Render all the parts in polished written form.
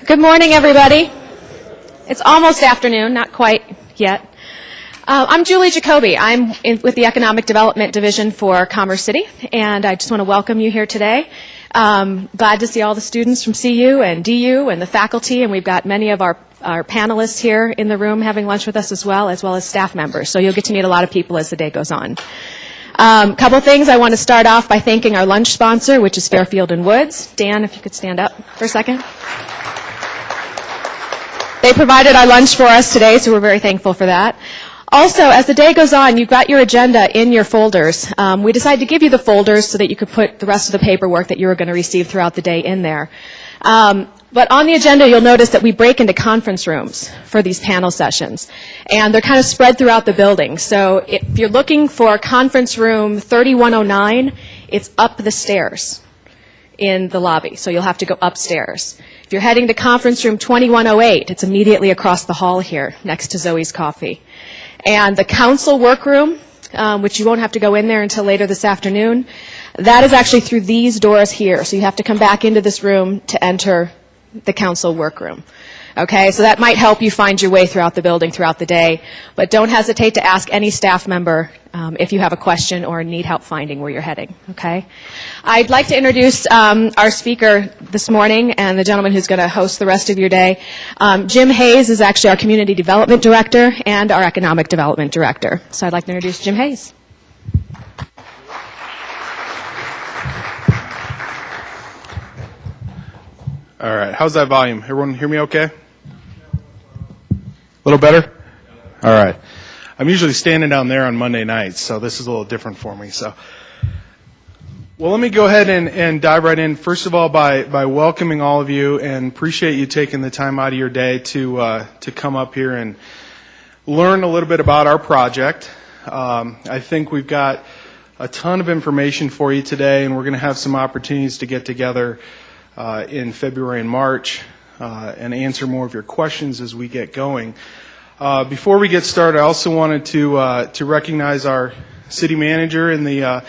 Good morning, everybody. It's almost afternoon, not quite yet. I'm Julie Jacoby. I'm with the Economic Development Division for Commerce City, and I just want to welcome you here today. Glad to see all the students from CU and DU and the faculty, and we've got many of our panelists here in the room having lunch with us as well as staff members. So you'll get to meet a lot of people as the day goes on. Couple things. I want to start off by thanking our lunch sponsor, which is Fairfield & Woods. Dan, if you could stand up for a second. They provided our lunch for us today, so we're very thankful for that. Also, as the day goes on, you've got your agenda in your folders. We decided to give you the folders so that you could put the rest of the paperwork that you were going to receive throughout the day in there. But on the agenda, you'll notice that we break into conference rooms for these panel sessions. And they're kind of spread throughout the building. So if you're looking for conference room 3109, it's up the stairs in the lobby. So you'll have to go upstairs. If you're heading to conference room 2108, it's immediately across the hall here, next to Zoe's Coffee. And the council workroom, which you won't have to go in there until later this afternoon, that is actually through these doors here. So you have to come back into this room to enter the council workroom. Okay, so that might help you find your way throughout the building throughout the day. But don't hesitate to ask any staff member if you have a question or need help finding where you're heading. Okay, I'd like to introduce our speaker this morning and the gentleman who's going to host the rest of your day. Jim Hayes is actually our Community Development Director and our Economic Development Director. So I'd like to introduce Jim Hayes. All right, how's that volume? Everyone hear me okay? A little better? All right. I'm usually standing down there on Monday nights, so this is a little different for me. So, well, let me go ahead and dive right in. First of all, by welcoming all of you, and appreciate you taking the time out of your day to come up here and learn a little bit about our project. I think we've got a ton of information for you today, and we're going to have some opportunities to get together in February and March and answer more of your questions as we get going. Before we get started, I also wanted to recognize our city manager in the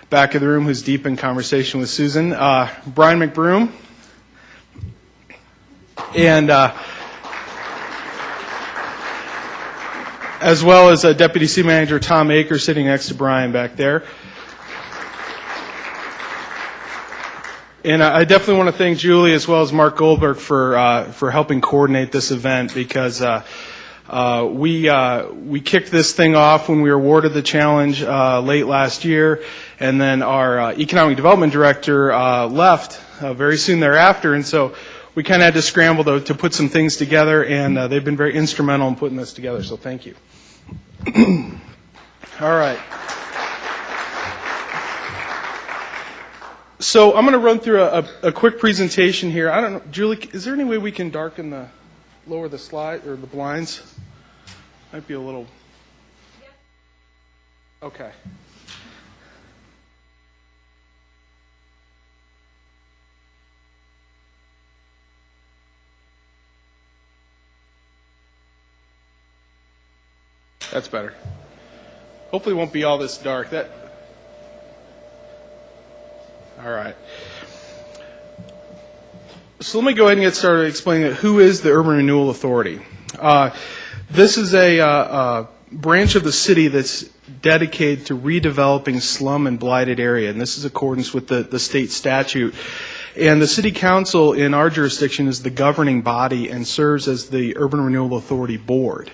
back of the room who's deep in conversation with Susan, Brian McBroom, and as well as Deputy City Manager Tom Aker sitting next to Brian back there. And I definitely want to thank Julie as well as Mark Goldberg for helping coordinate this event, because we kicked this thing off when we were awarded the challenge late last year, and then our economic development director left very soon thereafter, and so we kind of had to scramble to put some things together, and they've been very instrumental in putting this together. So thank you. All right. So I'm going to run through a quick presentation here. I don't know, Julie, is there any way we can lower the slide or the blinds? Might be a little. Okay. That's better. Hopefully it won't be all this dark. All right. So let me go ahead and get started explaining who is the Urban Renewal Authority. This is a branch of the city that's dedicated to redeveloping slum and blighted area, and this is in accordance with the state statute. And the City Council in our jurisdiction is the governing body and serves as the Urban Renewal Authority Board.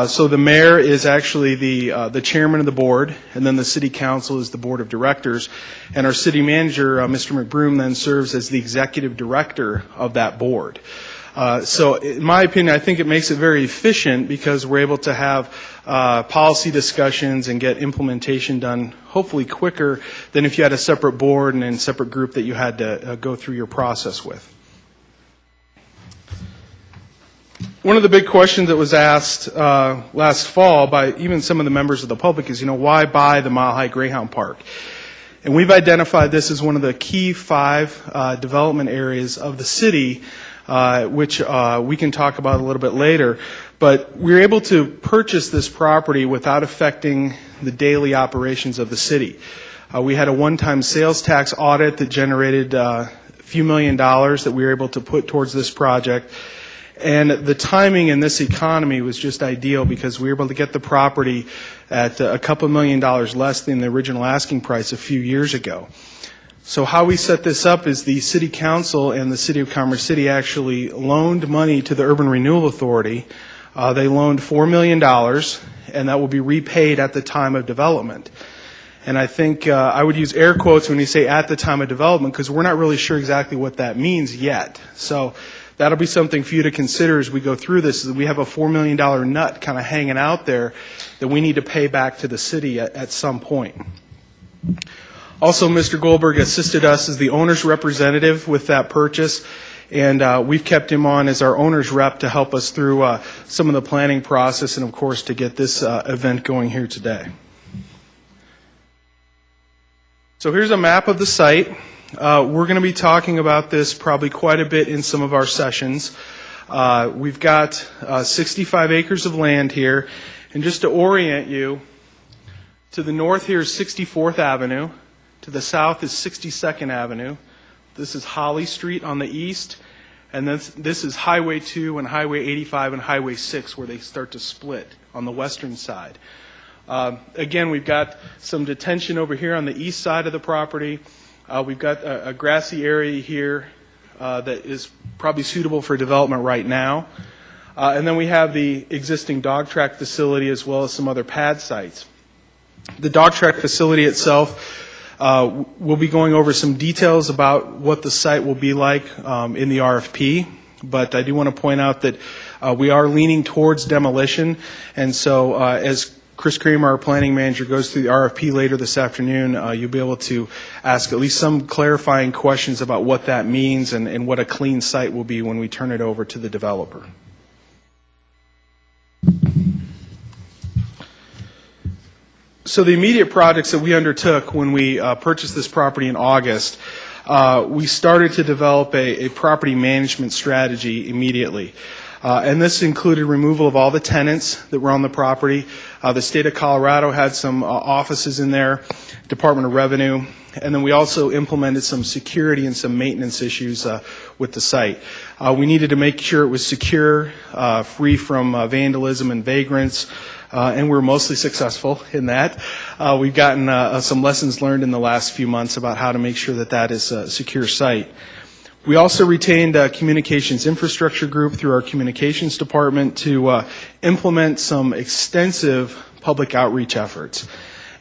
So the mayor is actually the chairman of the board, and then the city council is the board of directors, and our city manager, Mr. McBroom, then serves as the executive director of that board. So in my opinion, I think it makes it very efficient because we're able to have policy discussions and get implementation done hopefully quicker than if you had a separate board and a separate group that you had to go through your process with. One of the big questions that was asked last fall by even some of the members of the public is, why buy the Mile High Greyhound Park? And we've identified this as one of the key 5 development areas of the city, which we can talk about a little bit later. But we were able to purchase this property without affecting the daily operations of the city. We had a one-time sales tax audit that generated a few $1,000,000 that we were able to put towards this project. And the timing in this economy was just ideal because we were able to get the property at a couple $1,000,000 less than the original asking price a few years ago. So how we set this up is the City Council and the City of Commerce City actually loaned money to the Urban Renewal Authority. They loaned $4 million, and that will be repaid at the time of development. And I think I would use air quotes when you say at the time of development because we're not really sure exactly what that means yet. So that'll be something for you to consider as we go through this, is that we have a $4 million nut kind of hanging out there that we need to pay back to the city at some point. Also, Mr. Goldberg assisted us as the owner's representative with that purchase, and we've kept him on as our owner's rep to help us through some of the planning process and, of course, to get this event going here today. So here's a map of the site. We're going to be talking about this probably quite a bit in some of our sessions. We've got 65 acres of land here, and just to orient you, to the north here is 64th Avenue. To the south is 62nd Avenue. This is Holly Street on the east. And this is Highway 2 and Highway 85 and Highway 6 where they start to split on the western side. Again, we've got some detention over here on the east side of the property. We've got a grassy area here that is probably suitable for development right now. And then we have the existing dog track facility as well as some other pad sites. The dog track facility itself, we'll be going over some details about what the site will be like in the RFP, but I do want to point out that we are leaning towards demolition, and so as Chris Kramer, our planning manager, goes through the RFP later this afternoon, you'll be able to ask at least some clarifying questions about what that means and what a clean site will be when we turn it over to the developer. So the immediate projects that we undertook when we purchased this property in August, we started to develop a property management strategy immediately. And this included removal of all the tenants that were on the property. The state of Colorado had some offices in there, Department of Revenue, and then we also implemented some security and some maintenance issues with the site. We needed to make sure it was secure, free from vandalism and vagrants, and we were mostly successful in that. We've gotten some lessons learned in the last few months about how to make sure that that is a secure site. We also retained a communications infrastructure group through our communications department to implement some extensive public outreach efforts.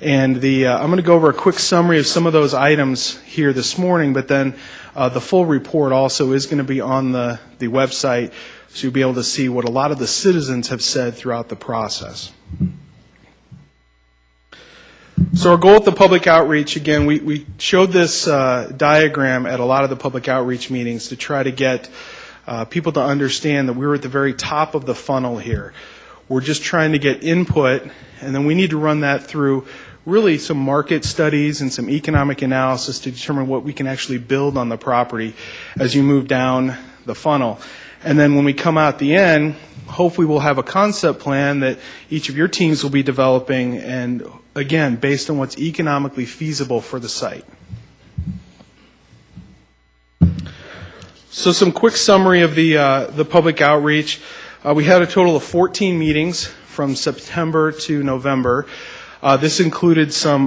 And I'm going to go over a quick summary of some of those items here this morning, but then the full report also is going to be on the website, so you'll be able to see what a lot of the citizens have said throughout the process. So our goal with the public outreach, again, we showed this diagram at a lot of the public outreach meetings to try to get people to understand that we're at the very top of the funnel here. We're just trying to get input, and then we need to run that through really some market studies and some economic analysis to determine what we can actually build on the property as you move down the funnel. And then when we come out the end, hopefully we'll have a concept plan that each of your teams will be developing, and again, based on what's economically feasible for the site. So some quick summary of the public outreach. We had a total of 14 meetings from September to November. This included some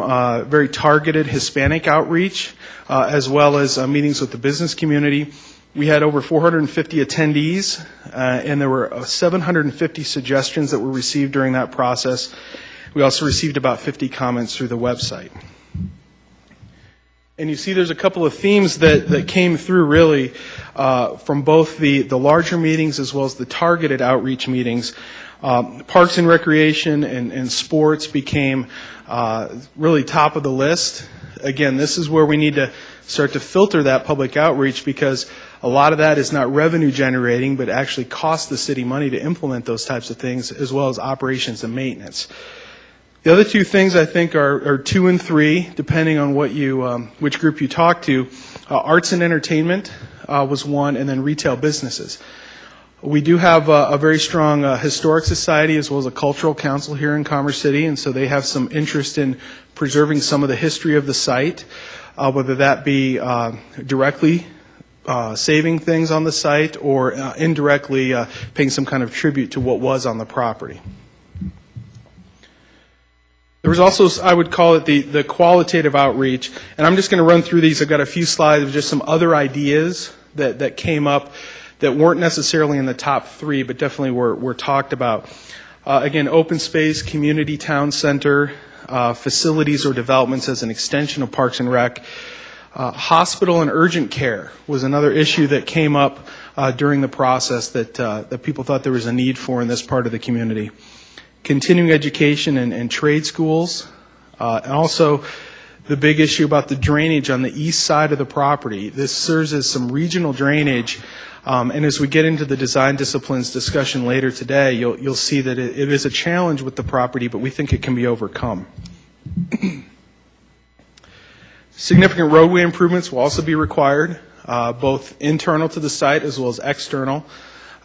very targeted Hispanic outreach, as well as meetings with the business community. We had over 450 attendees, and there were 750 suggestions that were received during that process. We also received about 50 comments through the website. And you see there's a couple of themes that came through really from both the larger meetings as well as the targeted outreach meetings. Parks and recreation and sports became really top of the list. Again, this is where we need to start to filter that public outreach because a lot of that is not revenue generating but actually costs the city money to implement those types of things as well as operations and maintenance. The other two things I think are 2 and 3, depending on what which group you talk to. Arts and entertainment was one, and then retail businesses. We do have a very strong historic society as well as a cultural council here in Commerce City, and so they have some interest in preserving some of the history of the site, whether that be directly saving things on the site or indirectly paying some kind of tribute to what was on the property. There was also, I would call it the qualitative outreach, and I'm just going to run through these. I've got a few slides of just some other ideas that came up that weren't necessarily in the top three, but definitely were talked about. Again, open space, community town center, facilities or developments as an extension of Parks and Rec. Hospital and urgent care was another issue that came up during the process that people thought there was a need for in this part of the community. Continuing education and trade schools, and also the big issue about the drainage on the east side of the property. This serves as some regional drainage, and as we get into the design disciplines discussion later today, you'll see that it is a challenge with the property, but we think it can be overcome. Significant roadway improvements will also be required, both internal to the site as well as external.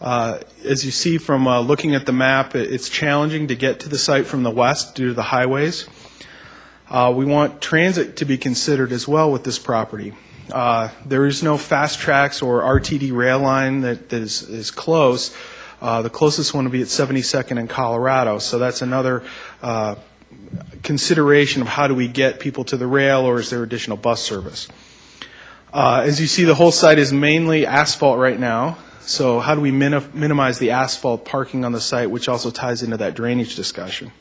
As you see from looking at the map, it's challenging to get to the site from the west due to the highways. We want transit to be considered as well with this property. There is no fast tracks or RTD rail line that is close. The closest one would be at 72nd in Colorado, so that's another consideration of how do we get people to the rail, or is there additional bus service. As you see, the whole site is mainly asphalt right now. So how do we minimize the asphalt parking on the site, which also ties into that drainage discussion.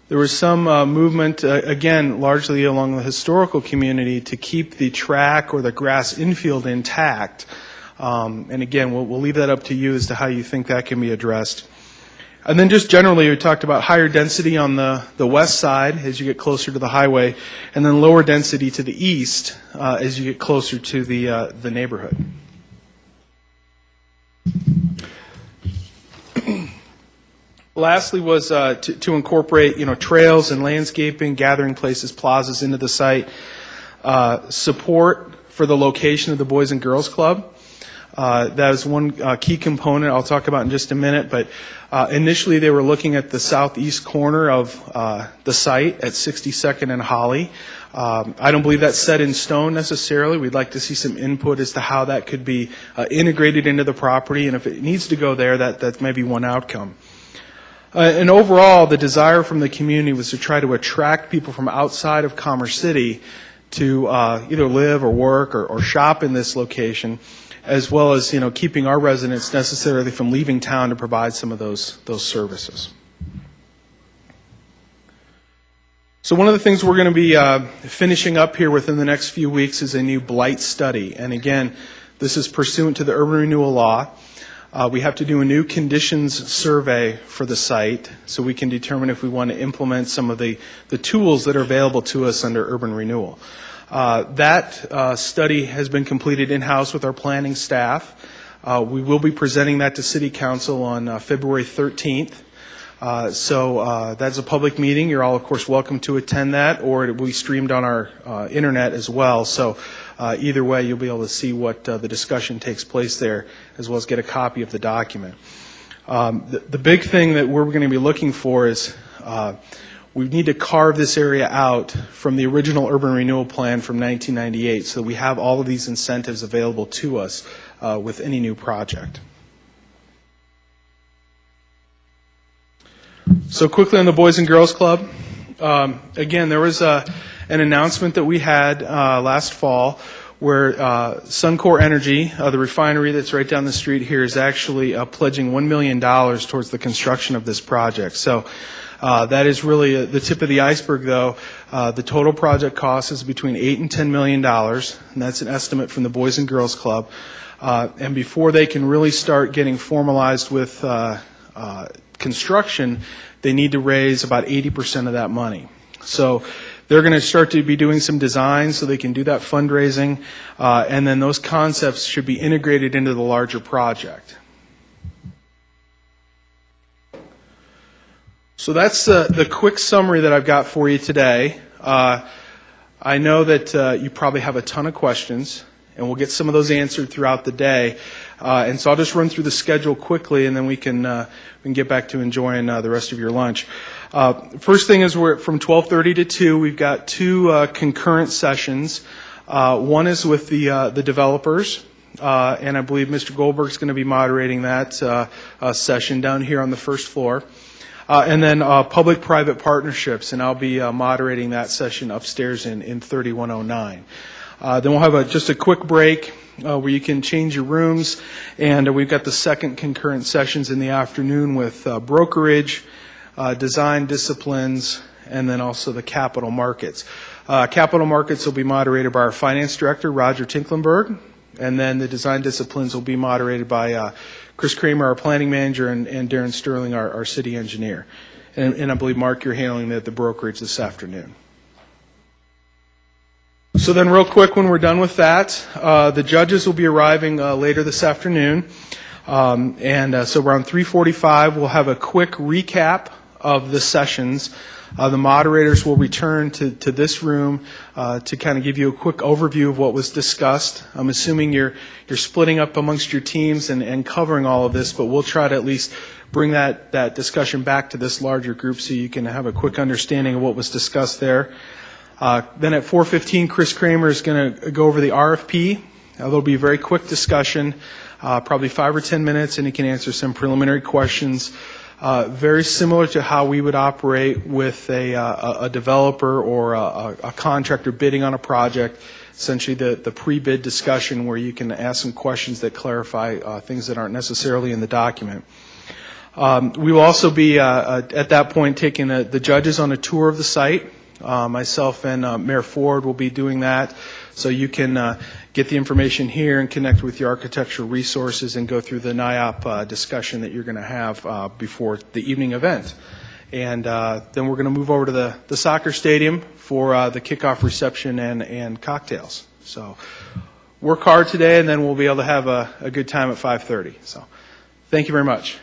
There was some movement, again, largely along the historical community to keep the track or the grass infield intact. And again, we'll leave that up to you as to how you think that can be addressed. And then just generally, we talked about higher density on the west side as you get closer to the highway, and then lower density to the east as you get closer to the neighborhood. Lastly was to incorporate, trails and landscaping, gathering places, plazas into the site. Support for the location of the Boys and Girls Club. That is one key component I'll talk about in just a minute, but initially they were looking at the southeast corner of the site at 62nd and Holly. I don't believe that's set in stone necessarily. We'd like to see some input as to how that could be integrated into the property, and if it needs to go there, that may be one outcome. And overall, the desire from the community was to try to attract people from outside of Commerce City to either live or work or shop in this location, as well as keeping our residents necessarily from leaving town to provide some of those services. So one of the things we're going to be finishing up here within the next few weeks is a new blight study. And again, this is pursuant to the urban renewal law. We have to do a new conditions survey for the site so we can determine if we want to implement some of the tools that are available to us under urban renewal. That study has been completed in-house with our planning staff. We will be presenting that to City Council on February 13th. So that's a public meeting. You're all, of course, welcome to attend that, or it will be streamed on our internet as well. So either way, you'll be able to see what the discussion takes place there, as well as get a copy of the document. The big thing that we're going to be looking for is we need to carve this area out from the original urban renewal plan from 1998 so that we have all of these incentives available to us with any new project. So quickly on the Boys and Girls Club. Again, there was an announcement that we had last fall where Suncor Energy, the refinery that's right down the street here, is actually pledging $1 million towards the construction of this project. So that is really the tip of the iceberg, though. The total project cost is between $8 and $10 million, and that's an estimate from the Boys and Girls Club. And before they can really start getting formalized with construction, they need to raise about 80% of that money. So they're going to start to be doing some designs so they can do that fundraising, and then those concepts should be integrated into the larger project. So that's the quick summary that I've got for you today. I know that you probably have a ton of questions, and we'll get some of those answered throughout the day. And so I'll just run through the schedule quickly, and then we can get back to enjoying the rest of your lunch. First thing is we're from 12:30 to 2. We've got two concurrent sessions. One is with the developers, and I believe Mr. Goldberg's going to be moderating that session down here on the first floor. And then public-private partnerships, and I'll be moderating that session upstairs in 3109. Then we'll have just a quick break where you can change your rooms, and we've got the second concurrent sessions in the afternoon with brokerage, design disciplines, and then also the capital markets. Capital markets will be moderated by our finance director, Roger Tinklenberg, and then the design disciplines will be moderated by Chris Kramer, our planning manager, and Darren Sterling, our city engineer. And I believe, Mark, you're handling the brokerage this afternoon. So then real quick, when we're done with that, the judges will be arriving later this afternoon. So around 3:45, we'll have a quick recap of the sessions. The moderators will return to this room to kind of give you a quick overview of what was discussed. I'm assuming you're splitting up amongst your teams and covering all of this, but we'll try to at least bring that discussion back to this larger group so you can have a quick understanding of what was discussed there. Then at 4:15, Chris Kramer is going to go over the RFP. There'll be a very quick discussion, probably 5 or 10 minutes, and he can answer some preliminary questions. Very similar to how we would operate with a developer or a contractor bidding on a project, essentially the pre-bid discussion where you can ask some questions that clarify things that aren't necessarily in the document. We will also be, at that point, taking the judges on a tour of the site. Myself and Mayor Ford will be doing that, so you can get the information here and connect with your architectural resources and go through the NAIOP discussion that you're going to have before the evening event. And then we're going to move over to the soccer stadium for the kickoff reception and cocktails. So work hard today, and then we'll be able to have a good time at 5:30. So thank you very much.